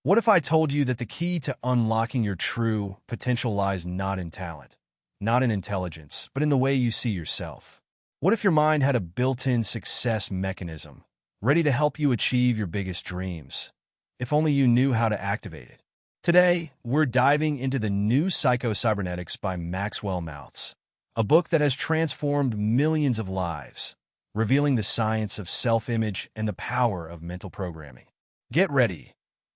What if I told you that the key to unlocking your true potential lies not in talent, not in intelligence, but in the way you see yourself? What if your mind had a built-in success mechanism, ready to help you achieve your biggest dreams, if only you knew how to activate it? Today, we're diving into the new Psycho-Cybernetics by Maxwell Maltz, a book that has transformed millions of lives, revealing the science of self-image and the power of mental programming. Get ready.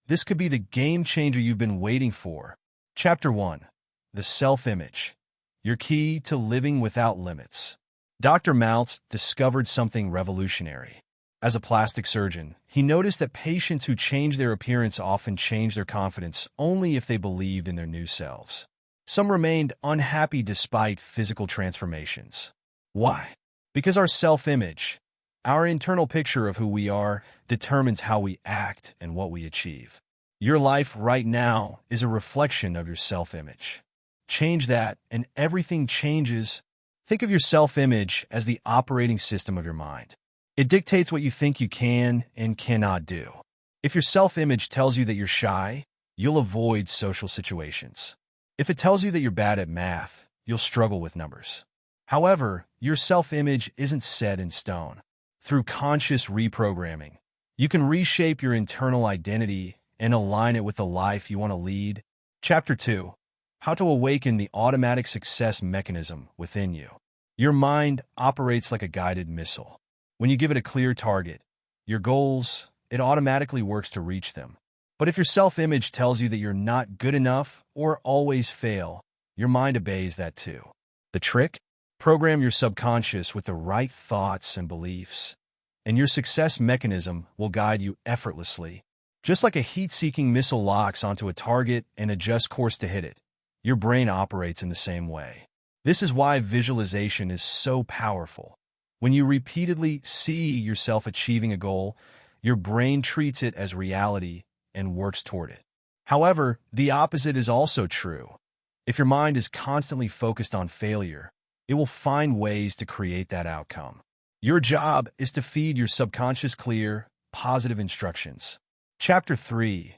This could be the game changer you've been waiting for. Chapter 1. The Self-Image. Your Key to Living Without Limits. Dr. Maltz discovered something revolutionary. As a plastic surgeon, he noticed that patients who change their appearance often change their confidence only if they believed in their new selves. Some remained unhappy despite physical transformations. Why? Because our self-image, our internal picture of who we are, determines how we act and what we achieve. Your life right now is a reflection of your self-image. Change that, and everything changes. Think of your self-image as the operating system of your mind. It dictates what you think you can and cannot do. If your self-image tells you that you're shy, you'll avoid social situations. If it tells you that you're bad at math, you'll struggle with numbers. However, your self-image isn't set in stone. Through conscious reprogramming, you can reshape your internal identity and align it with the life you want to lead. Chapter 2. How to awaken the automatic success mechanism within you. Your mind operates like a guided missile. When you give it a clear target, your goals, it automatically works to reach them. But if your self-image tells you that you're not good enough or always fail, your mind obeys that too. The trick? Program your subconscious with the right thoughts and beliefs, and your success mechanism will guide you effortlessly. Just like a heat-seeking missile locks onto a target and adjusts course to hit it, your brain operates in the same way. This is why visualization is so powerful. When you repeatedly see yourself achieving a goal, your brain treats it as reality and works toward it. However, the opposite is also true. If your mind is constantly focused on failure, it will find ways to create that outcome. Your job is to feed your subconscious clear, positive instructions. Chapter 3.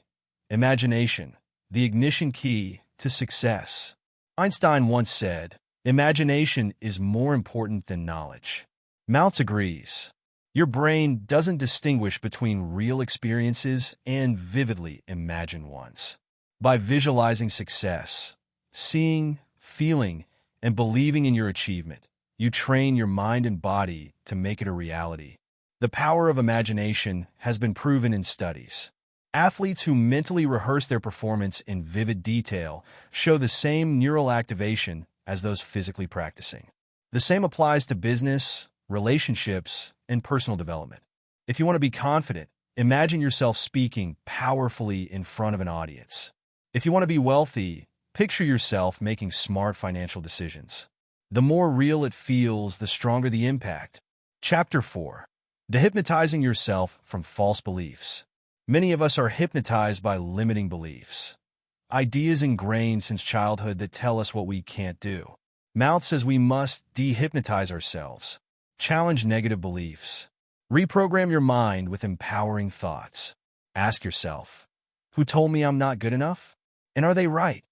Imagination, the ignition key to success. Einstein once said, "Imagination is more important than knowledge." Maltz agrees. Your brain doesn't distinguish between real experiences and vividly imagined ones. By visualizing success, seeing, feeling, and believing in your achievement, you train your mind and body to make it a reality. The power of imagination has been proven in studies. Athletes who mentally rehearse their performance in vivid detail show the same neural activation as those physically practicing. The same applies to business, relationships, and personal development. If you want to be confident, imagine yourself speaking powerfully in front of an audience. If you want to be wealthy, picture yourself making smart financial decisions. The more real it feels, the stronger the impact. Chapter 4. De-Hypnotizing yourself from false beliefs. Many of us are hypnotized by limiting beliefs. Ideas ingrained since childhood that tell us what we can't do. Maltz says we must de-hypnotize ourselves. Challenge negative beliefs. Reprogram your mind with empowering thoughts. Ask yourself, who told me I'm not good enough? And are they right?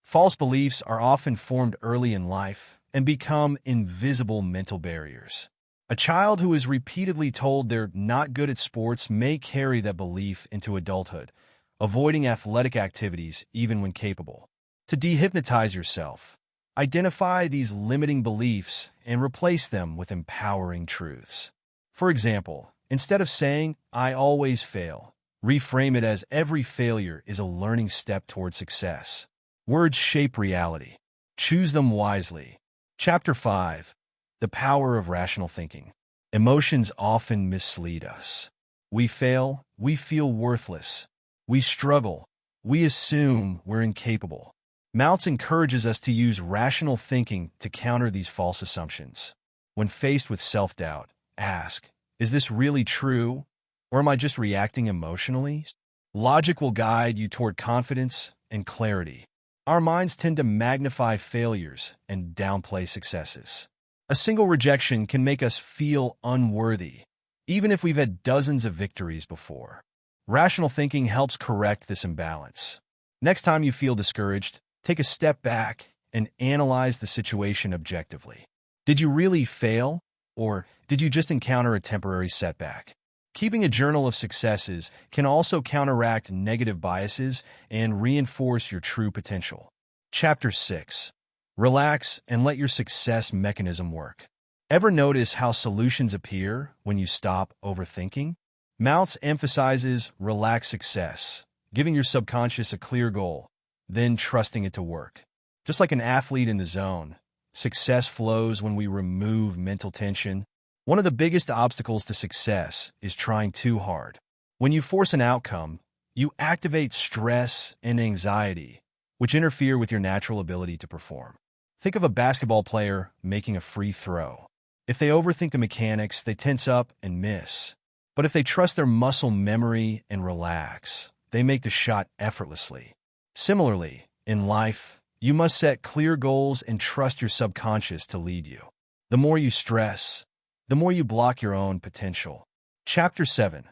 False beliefs are often formed early in life and become invisible mental barriers. A child who is repeatedly told they're not good at sports may carry that belief into adulthood, avoiding athletic activities even when capable. To de-hypnotize yourself, identify these limiting beliefs and replace them with empowering truths. For example, instead of saying, "I always fail," reframe it as every failure is a learning step toward success. Words shape reality. Choose them wisely. Chapter 5. The Power of Rational Thinking. Emotions often mislead us. We fail, we feel worthless. We struggle, we assume we're incapable. Maltz encourages us to use rational thinking to counter these false assumptions. When faced with self-doubt, ask, is this really true, or am I just reacting emotionally? Logic will guide you toward confidence and clarity. Our minds tend to magnify failures and downplay successes. A single rejection can make us feel unworthy, even if we've had dozens of victories before. Rational thinking helps correct this imbalance. Next time you feel discouraged, take a step back and analyze the situation objectively. Did you really fail, or did you just encounter a temporary setback? Keeping a journal of successes can also counteract negative biases and reinforce your true potential. Chapter 6. Relax and let your success mechanism work. Ever notice how solutions appear when you stop overthinking? Maltz emphasizes relaxed success, giving your subconscious a clear goal, then trusting it to work. Just like an athlete in the zone, success flows when we remove mental tension. One of the biggest obstacles to success is trying too hard. When you force an outcome, you activate stress and anxiety, which interfere with your natural ability to perform. Think of a basketball player making a free throw. If they overthink the mechanics, they tense up and miss. But if they trust their muscle memory and relax, they make the shot effortlessly. Similarly, in life, you must set clear goals and trust your subconscious to lead you. The more you stress, the more you block your own potential. Chapter 7.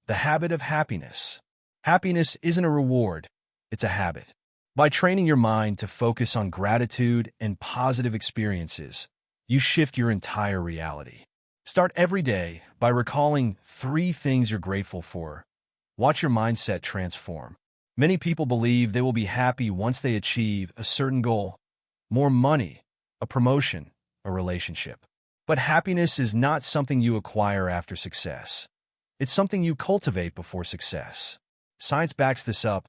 The Habit of Happiness. Happiness isn't a reward, it's a habit. By training your mind to focus on gratitude and positive experiences, you shift your entire reality. Start every day by recalling 3 things you're grateful for. Watch your mindset transform. Many people believe they will be happy once they achieve a certain goal: more money, a promotion, a relationship. But happiness is not something you acquire after success. It's something you cultivate before success. Science backs this up.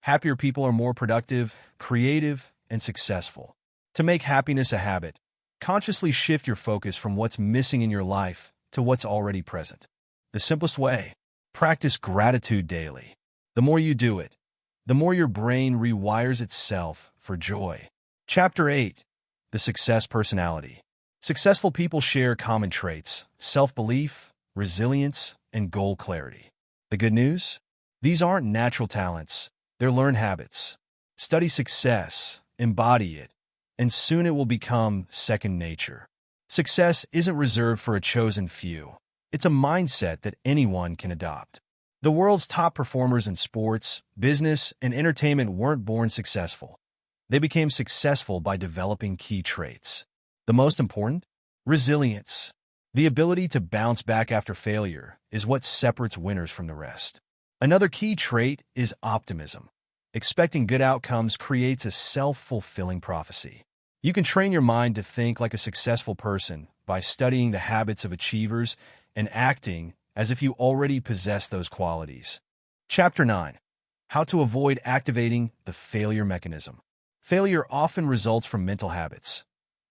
Happier people are more productive, creative, and successful. To make happiness a habit, consciously shift your focus from what's missing in your life to what's already present. The simplest way: practice gratitude daily. The more you do it, the more your brain rewires itself for joy. Chapter 8. The Success Personality. Successful people share common traits: self-belief, resilience, and goal clarity. The good news? These aren't natural talents, they're learned habits. Study success, embody it, and soon it will become second nature. Success isn't reserved for a chosen few. It's a mindset that anyone can adopt. The world's top performers in sports, business, and entertainment weren't born successful. They became successful by developing key traits. The most important? Resilience. The ability to bounce back after failure is what separates winners from the rest. Another key trait is optimism. Expecting good outcomes creates a self-fulfilling prophecy. You can train your mind to think like a successful person by studying the habits of achievers and acting as if you already possess those qualities. Chapter 9. How to avoid activating the failure mechanism. Failure often results from mental habits.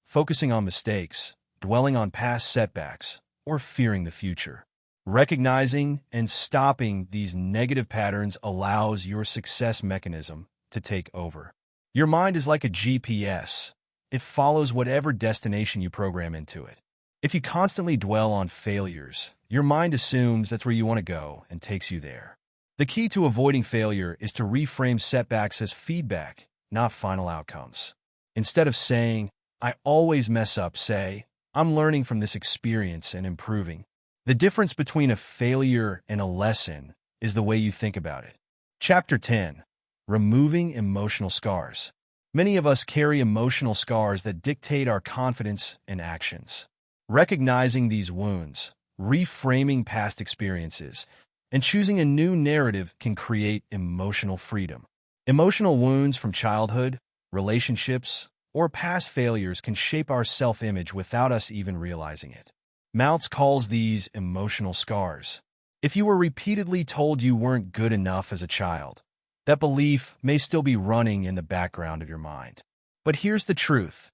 Focusing on mistakes, dwelling on past setbacks, or fearing the future. Recognizing and stopping these negative patterns allows your success mechanism to take over. Your mind is like a GPS. It follows whatever destination you program into it. If you constantly dwell on failures, your mind assumes that's where you want to go and takes you there. The key to avoiding failure is to reframe setbacks as feedback, not final outcomes. Instead of saying, "I always mess up," say, "I'm learning from this experience and improving." The difference between a failure and a lesson is the way you think about it. Chapter 10. Removing emotional scars. Many of us carry emotional scars that dictate our confidence and actions. Recognizing these wounds, reframing past experiences, and choosing a new narrative can create emotional freedom. Emotional wounds from childhood, relationships, or past failures can shape our self-image without us even realizing it. Maltz calls these emotional scars. If you were repeatedly told you weren't good enough as a child, that belief may still be running in the background of your mind. But here's the truth: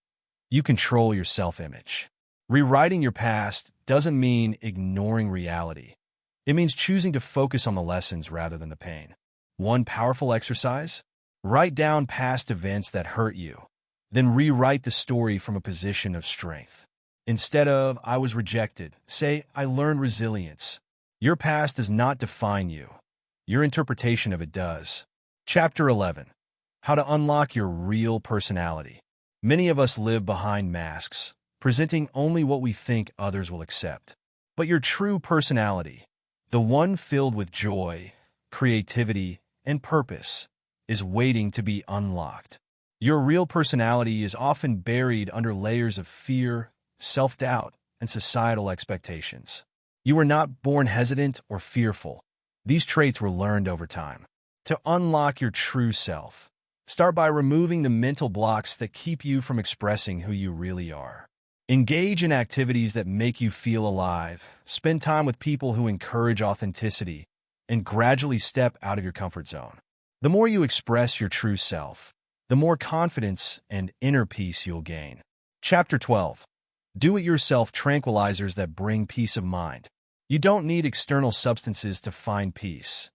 you control your self-image. Rewriting your past doesn't mean ignoring reality. It means choosing to focus on the lessons rather than the pain. One powerful exercise: write down past events that hurt you. Then rewrite the story from a position of strength. Instead of "I was rejected," say "I learned resilience." Your past does not define you. Your interpretation of it does. Chapter 11. How to unlock your real personality. Many of us live behind masks, presenting only what we think others will accept. But your true personality, the one filled with joy, creativity, and purpose is waiting to be unlocked. Your real personality is often buried under layers of fear, self-doubt, and societal expectations. You were not born hesitant or fearful. These traits were learned over time. To unlock your true self, start by removing the mental blocks that keep you from expressing who you really are. Engage in activities that make you feel alive, spend time with people who encourage authenticity, and gradually step out of your comfort zone. The more you express your true self, the more confidence and inner peace you'll gain. Chapter 12. Do-it-yourself tranquilizers that bring peace of mind. You don't need external substances to find peace.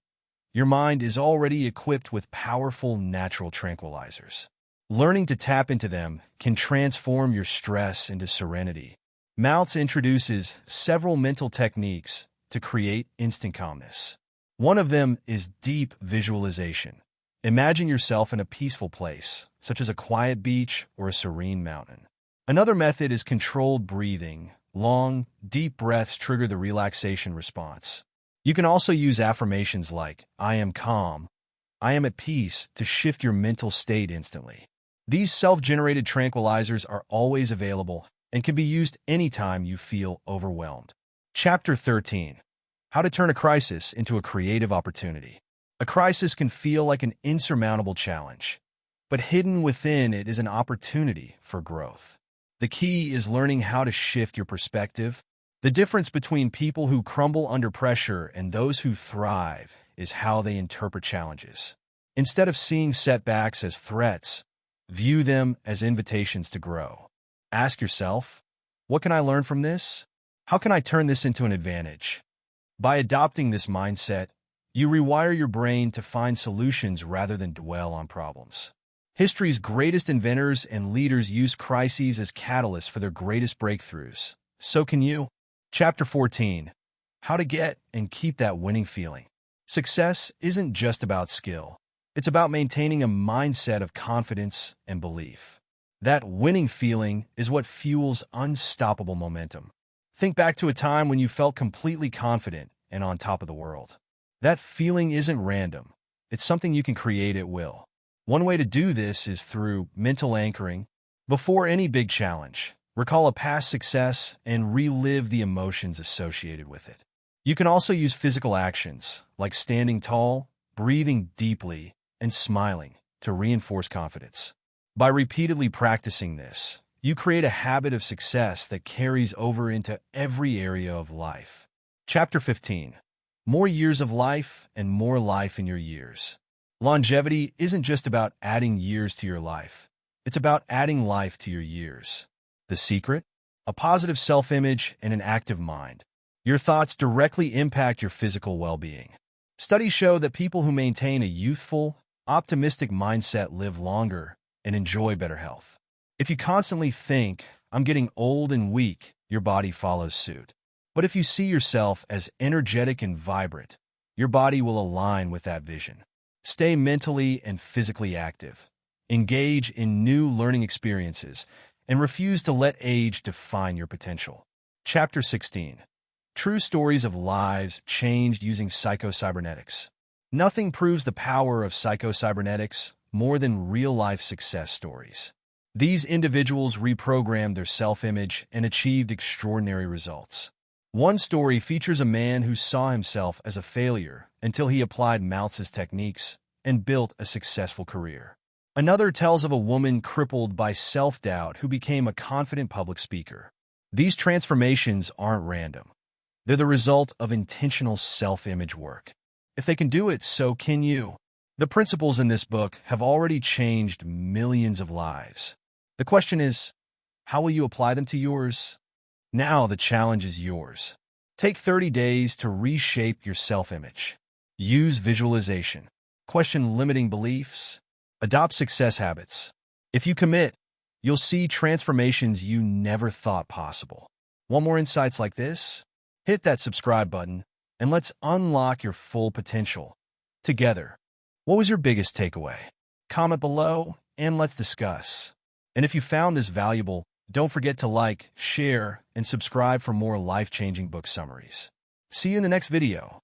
Your mind is already equipped with powerful natural tranquilizers. Learning to tap into them can transform your stress into serenity. Maltz introduces several mental techniques to create instant calmness. One of them is deep visualization. Imagine yourself in a peaceful place, such as a quiet beach or a serene mountain. Another method is controlled breathing. Long, deep breaths trigger the relaxation response. You can also use affirmations like, "I am calm," "I am at peace," to shift your mental state instantly. These self-generated tranquilizers are always available and can be used anytime you feel overwhelmed. Chapter 13. How to turn a crisis into a creative opportunity. A crisis can feel like an insurmountable challenge, but hidden within it is an opportunity for growth. The key is learning how to shift your perspective. The difference between people who crumble under pressure and those who thrive is how they interpret challenges. Instead of seeing setbacks as threats, view them as invitations to grow. Ask yourself, what can I learn from this? How can I turn this into an advantage? By adopting this mindset, you rewire your brain to find solutions rather than dwell on problems. History's greatest inventors and leaders used crises as catalysts for their greatest breakthroughs. So can you. Chapter 14. How to get and keep that winning feeling. Success isn't just about skill. It's about maintaining a mindset of confidence and belief. That winning feeling is what fuels unstoppable momentum. Think back to a time when you felt completely confident and on top of the world. That feeling isn't random. It's something you can create at will. One way to do this is through mental anchoring. Before any big challenge, recall a past success and relive the emotions associated with it. You can also use physical actions, like standing tall, breathing deeply, and smiling, to reinforce confidence. By repeatedly practicing this, you create a habit of success that carries over into every area of life. Chapter 15. More years of life and more life in your years. Longevity isn't just about adding years to your life. It's about adding life to your years. The secret? A positive self-image and an active mind. Your thoughts directly impact your physical well-being. Studies show that people who maintain a youthful, optimistic mindset live longer and enjoy better health. If you constantly think, "I'm getting old and weak," your body follows suit. But if you see yourself as energetic and vibrant, your body will align with that vision. Stay mentally and physically active. Engage in new learning experiences and refuse to let age define your potential. Chapter 16. True stories of lives changed using Psycho-Cybernetics. Nothing proves the power of Psycho-Cybernetics more than real-life success stories. These individuals reprogrammed their self-image and achieved extraordinary results. One story features a man who saw himself as a failure until he applied Maltz's techniques and built a successful career. Another tells of a woman crippled by self-doubt who became a confident public speaker. These transformations aren't random. They're the result of intentional self-image work. If they can do it, so can you. The principles in this book have already changed millions of lives. The question is, how will you apply them to yours? Now the challenge is yours. Take 30 days to reshape your self-image. Use visualization. Question limiting beliefs. Adopt success habits. If you commit, you'll see transformations you never thought possible. Want more insights like this? Hit that subscribe button and let's unlock your full potential together. What was your biggest takeaway? Comment below and let's discuss. And if you found this valuable, don't forget to like, share, and subscribe for more life-changing book summaries. See you in the next video.